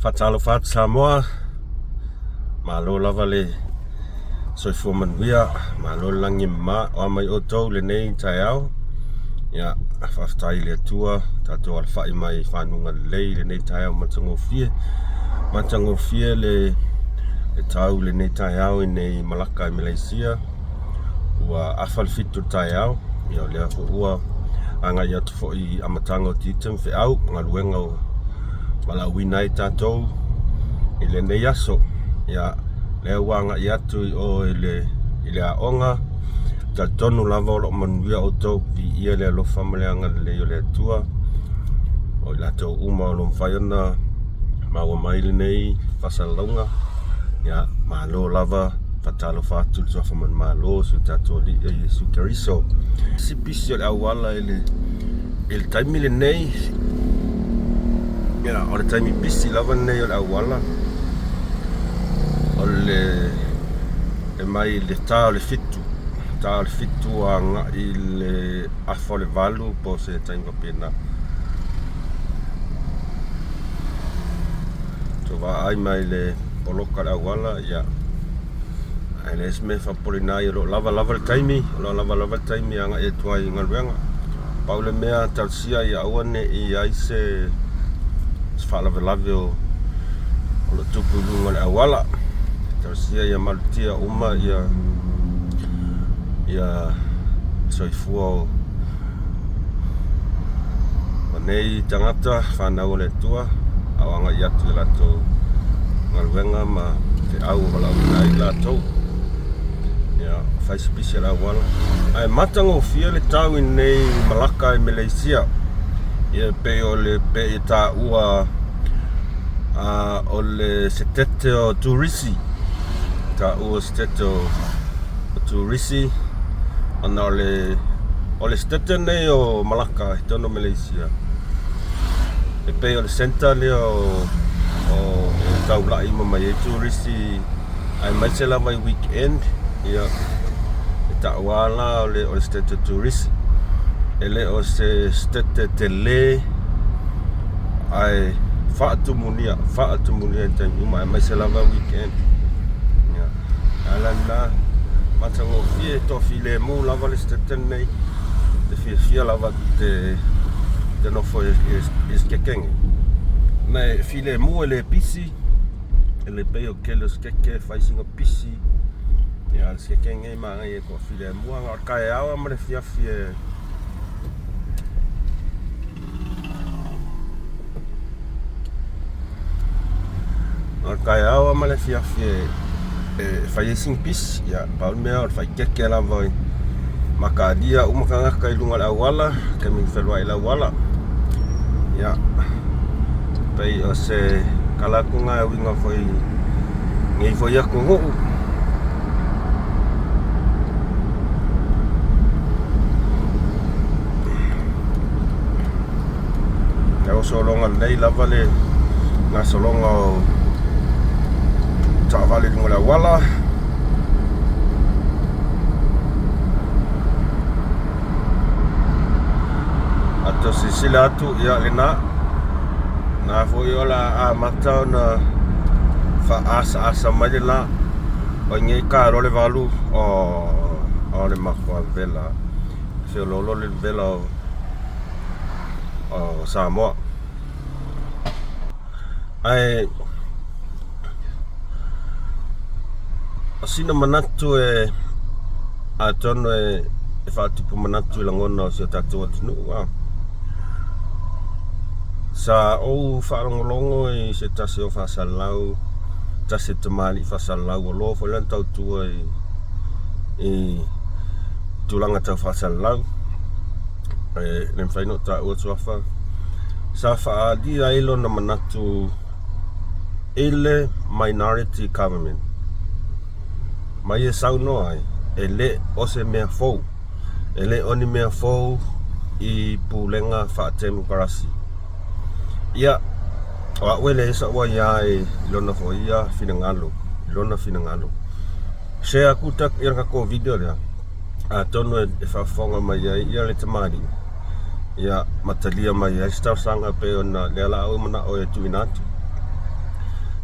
Faatemokalasi Samoa malo lava le soifua manuia malo langi ma o mai outou lenei taiao ia faafetai le atua tatou alafai mai fanuga lelei lenei taiao matagofie le tau lenei taiao i nei malaka i Malaysia ua afa le fitu taiao ia o lea foʻua agai atu foʻi amataga o titimi feʻau galuega o malauina ai tatou i lenei aso ia lea ua agaʻi atu o i le aʻoga tatonu lava o loo manuia outou viia le alofa ma le aga lelei o le atua o i latou uma o lo mafai ona maua mai lenei fasalalauga ia malo lava faatalofa atu le tuafa manamalo sui tatou alii e Iesu Keriso sipisi o le auala i le taimi lenei ia o le taimi pisi lava lenei o le auala o le mai le tā o le fitu agaʻi le afa o le valu po se taimi papena tovaai mai le poloka le auala ia ae le ese mea faapolina ai o loo lavalava le taimi agaʻi atuai galuega pau le mea tausia ia aua neʻi ai se faalavelave o lo tupu luga le auala tausia ia malutia uma ia soifua o nei tagata fanau o le atua au agaʻi atu le latou galuega ma feʻau o valauna ai latou ia faisipisi le auala ae matagofia le tau i nei malaka i Malaysia ia pei o le pei taʻua o le setete o turisi taʻua setete o turisi ana o le setete nei o malaka hitono Malaysia e pei o le senta lea o taulaʻi ma mai ai turisi ae mai se lava i weekend ia e taʻua la o le setete turisi e le o se setete tele ae faatumunia i taimi uma e mai se lava weekend ia alana matagofie tofi lemu lava le setete nei te fiafia lava te nofo e skekege mai filemu e le pisi e le pei o kele o skeke faisiga pisi ia le skekege i magai e kua filemu aga o le kaeaoa ma le fiafi kaeaoa ma le fiafi e faiesiga pisi ia paule mea o le faikeke lava makalia uma kagaka i luga le auala kemigifelo ai le auala ia pei o se kalakuga e uiga foi gei foi aku guu e o sologa lelei lava le gasologa o taʻavale luga le auala ato sisila atu ia lena na foi ola amata ona faaasa mai le la o ngei karo le valu o le makua vela feololo le vela o Samoa ai asina manatu e atono e faatupu manatu i lagona o se tatou Atunu'u sa ou faalogologo i se tase o faasalalau tase tamali i faasalalau o lo foi lana tautua i tulaga tau faasalalau e le mafainou taʻua tuafa sa faaalia ai lona manatu ele minority government mai e saunoa ai e lē o se mea fou e lē oni mea fou i pulega Faatemokalasi ia o aʻue le esa ua iā e lona foʻia finagalo se akuta ia le kakovidio lea atonu e faafofoga mai ai ia le tamali ia matalia mai ai se tausaga pe ona le alaʻau manaʻo e tuuina atu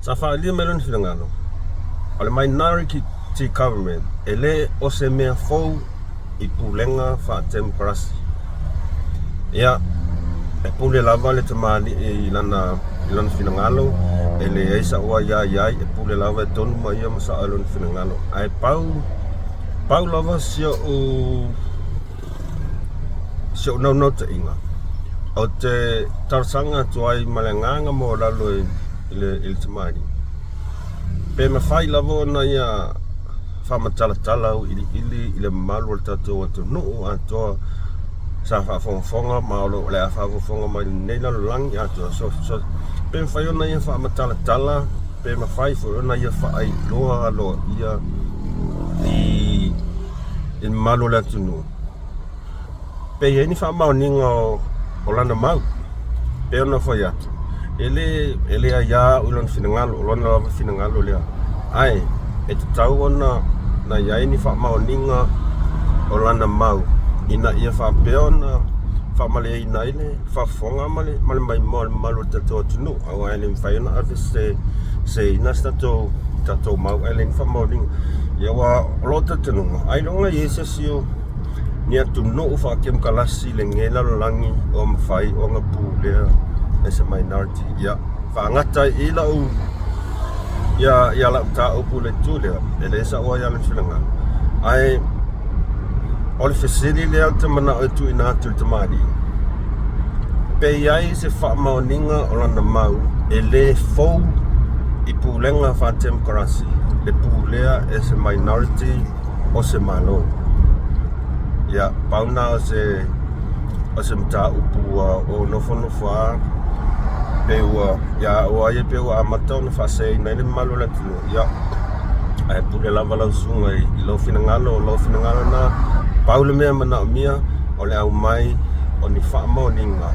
Sa whaalia me lona whingalo. O le minority government, ele o se mea fou I pulenga Faatemokalasi. Ia, e pule lava le tamali I lana whingalo, ele eisa ua iai, e pule lava e tonu ma ia masa alona whingalo. Ai pau lava sio nau te inga. O te tarsanga tuai malenganga mo lalo I tamali. Pe me fai lava na ia whamatala ili le malu le tatou Atunu'u atoa sa whaafonga ma o le whaafonga mai nei lalo langi atoa. So pe me fai ona ia whamatala, pe me fai fo ona ia whaai loa alo ia I malu le Atunu'u. Pe ia ni whaamaoninga o lana mau, pe ona whai atu. Ele a ia ulan whingalo, ulana lava whingalo lea. Ai, e te tau ona na iai ni whaamaoninga o lana mau. Ina ia whaapea na whaamale ina ile, whaafonga male mai malu tatou Atunu'u. Au ai le mwhai ona ave se ina tatou mau ai le ni whaamaoninga. Ia wa lota tenunga. Ai longa iesa sio ni Atunu'u Faatemokalasi le ngela langi o mwhai o ngā Pulea as a minority. Ia, whaangata I lau ia lau ta upu le tūlea, ele esa oa ia le whingalo. Ai, o le whesiri lea te mana o tu ina atu te mari. Pe iai se whaamaoninga o lana mau, ele fou I pulenga Faatemokalasi, le Pulea as a minority o se malo. Ia, pauna o se mta upu o nofo peua ia o ia peua amatau na whasei nei le malu le Atunu'u. Ia, ai pule lava lau sunga I lau whingalo na paule mea mana o mia o le au mai o ni whaamaoninga.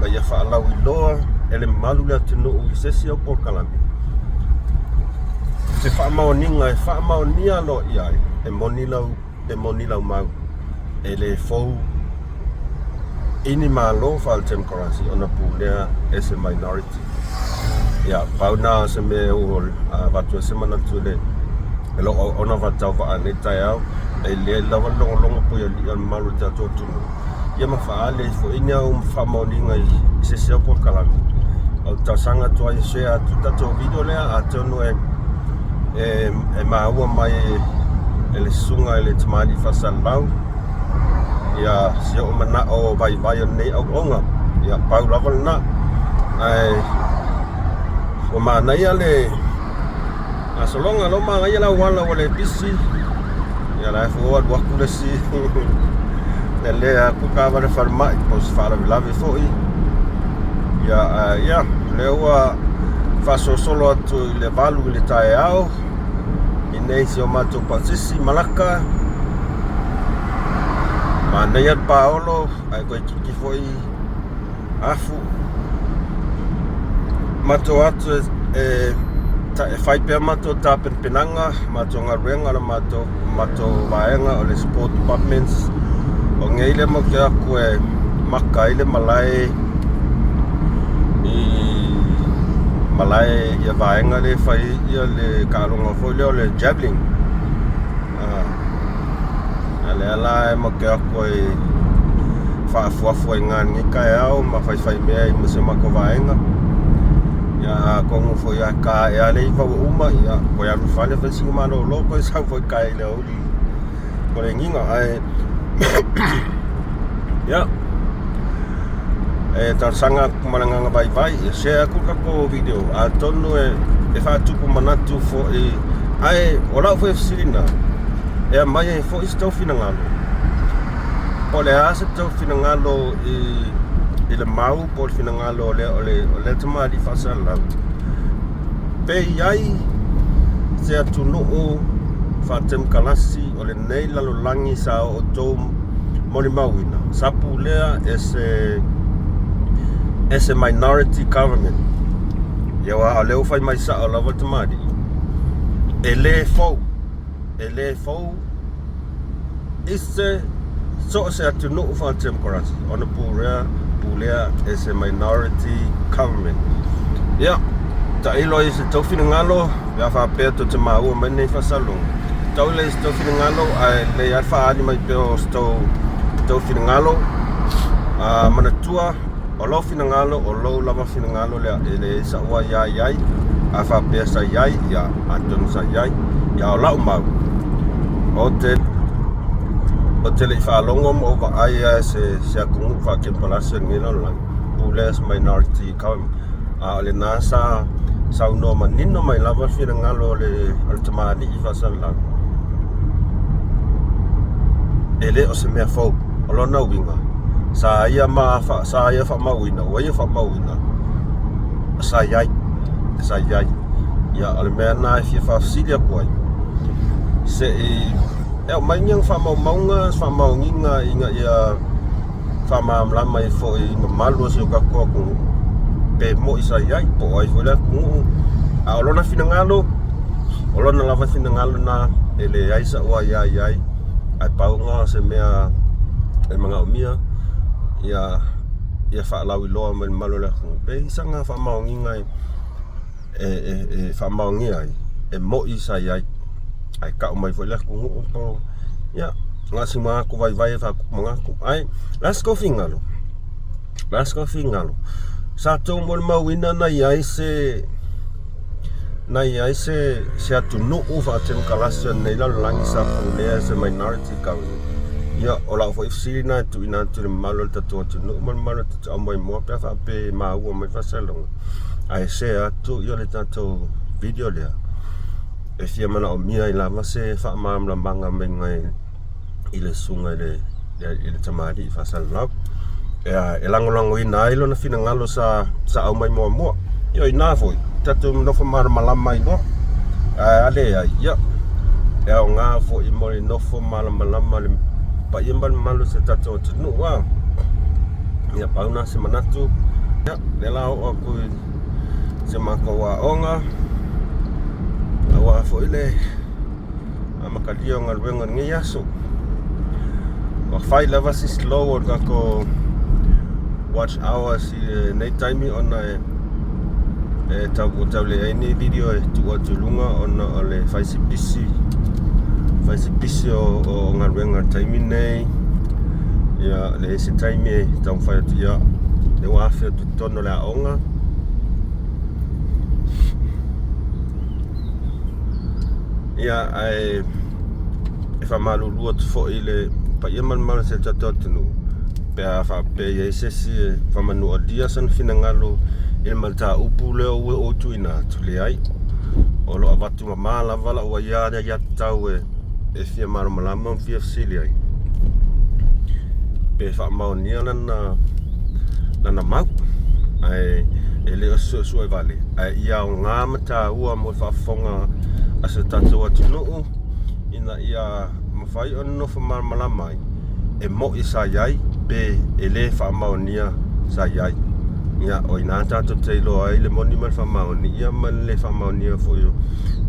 Ma ia whaalau I loa e le malu le Atunu'u I sesi o Pulkalami. Se whaamaoninga e whaamaonia lo iai e moni lau mau. E le fou ini malo Faatemokalasi ona Pulea as a minority. Ia, pauna se me o watu se mana tule. Elo ona vatau va ane tai au. E le lava longa po ia li malu tatou Atunu'u. Ia ma faale fo ini au whaamaoninga I se seo Pulkalami. Au tausanga tua I share atu tatou video lea atonu e maua mai e le sunga e le tamali whasalau. Ia sio mana o vai nei au onga. Ia pau lava na. Ai o mana ia le asolonga lo ma ia la wala wale bisi. Ia la fo wa kulesi. Le aku ka va farma pos fala lave foi. Ia le wa faso solo atu le balu le tai au. Inei sio mato pasisi malaka. Mana ia Paolo, ai koe kiki foi afu. Mato atu e whai pia mato ta penanga, mato ngaruenga la mato vaenga o le sport departments. O ngeile mo kia koe maka ile malai ia vaenga le whai ia le kāronga foi leo le javelin. Ala e mo ke koe whaafuafu I ngani kai au ma whai mea I muse mako vaenga. Ia kongu fo ia ka e ale I wau uma ia koe alu whale whensinga mano o loko I sau fo kai le uli kore nginga ai ia e tarsanga kumalanganga vai share kuka ko video a tonu e whaatuku manatu fo ai o lau fo sirina. E mai e fo istau whingalo. Po le asa tau whingalo I le mau po whingalo o le tamari whasalau. Pe iai se Atunu'u Faatemokalasi o le nei lalo langi sa o tau moni mauina. Sa Pulea as a minority government. Ia wa leo fai mai sa o lava tamari. E le fou ise so se Atunu'u Faatemokalasi ona Pulea as a minority government. Ia tailo i se tau finangalo ya whapea to te maua mai nei whasalong. Tau le se tau finangalo le ar whaani mai peo se tau finangalo manatua o lau finangalo o lau lava finangalo le sa ua iai a whapea sa iai ya atonu sa iai ya o lau mau o te le whaalongo mo wa ai se akungu Faatemokalasi ngila lang Pulea's minority kawam le nasa sa uno manino mai lava finangalo le altamani I fasalang ele o se mea fau o lona winga sa ia fa mawina o ia fa mawina sa iai ya ale mea na fia fa silia koi se e mai nyang fa maunga fa maunginga inga ia fa mamlama I fo I malu se ka ko pe mo isa iai po ai fola ku a lona finangalo o lona lava finangalo na ele ai sa wa iai ai paunga se mea e manga umia ia fa lawi loa mai malo la ku pe sanga fa maunginga e fa maungia e mo isa iai ai ka mai fola ku po ya ngasi ma ku vai fa manga ku ai let's go fingalo sa tau mo mawina na iai se Atunu'U Faatemokalasi nei la langi sa Pulea se minority kau ya ola fo ifsi na tu ina tu malo tatu Atunu'u malo tatu amoi mo pe fa pe mau mai fa salong ai se atu yo le tatu video le e fia mana o mia I lava se fa mam la manga me ngai ile sunga ile tamari fa salong e langolango ina ilo na finangalo sa au mai mo yo ina foi tatu no fa malama ino ale ya e o nga fo I mo no fa malama le pa yembal malu se tatu Atunu'U wa ya pauna se manatu ya le la o ku se mako wa onga awa fo ile amakadio ngal wenga ngi yaso wa fai lava si slow or ko watch hours nei time on tau le ini video tu lunga on le faisi pisi o ngarwenga time nei ya le si time tau fai tu ya le wa fe tu tono la onga ya ai fa malu luot fo ile pa yeman mal se Atunu'U pe fa pe yese si fa manu dia san finangalo il malta upule o tu ina tu le ai o lo avatu mala vala o ya tau e fia mar malama fia sili ai pe fa maunia na mau ai ele o so vale ai ia o nga mata ua mo fa fonga asa tatu Atunu'U ina ia mafai on no fa mar malama e mo isa iai pe ele fa maunia sa iai ya o ina tatu teilo ai le Moni mal fa maunia mal le fa maunia fo yo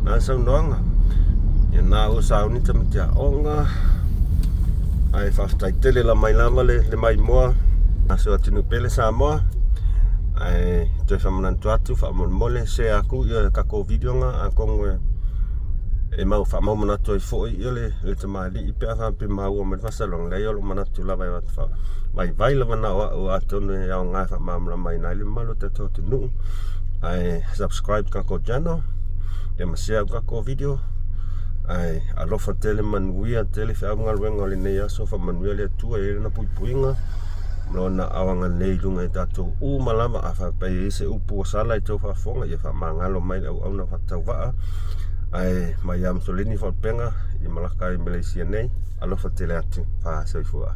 na sa nonga ya na o sa uni tamtia onga ai fa tele la mai lava le mai moa aso Atunu'U pele sa moa ai te fa manantu atu fa mole se aku ia ka ko video nga akong e mau fa mau manatu I fo I le tamali I pe fa pe mau me fa salong le yo manatu la vai la mana o atonu ya nga fa mam la mai na le malo te Atunu'U ai subscribe ka ko channel e ma share ka ko video ai alo fa tele man wi tele fa ngal wenga le ne ya so fa man wi le tu e na puinga lona awanga nei lunga I Atunu'U malama afa pe se upu sala I tau fa fonga ia fa mangalo mai au na fa tau va ai mai am solini fa penga I Malaka I Malaysia nei alo fa tele atu fa soifua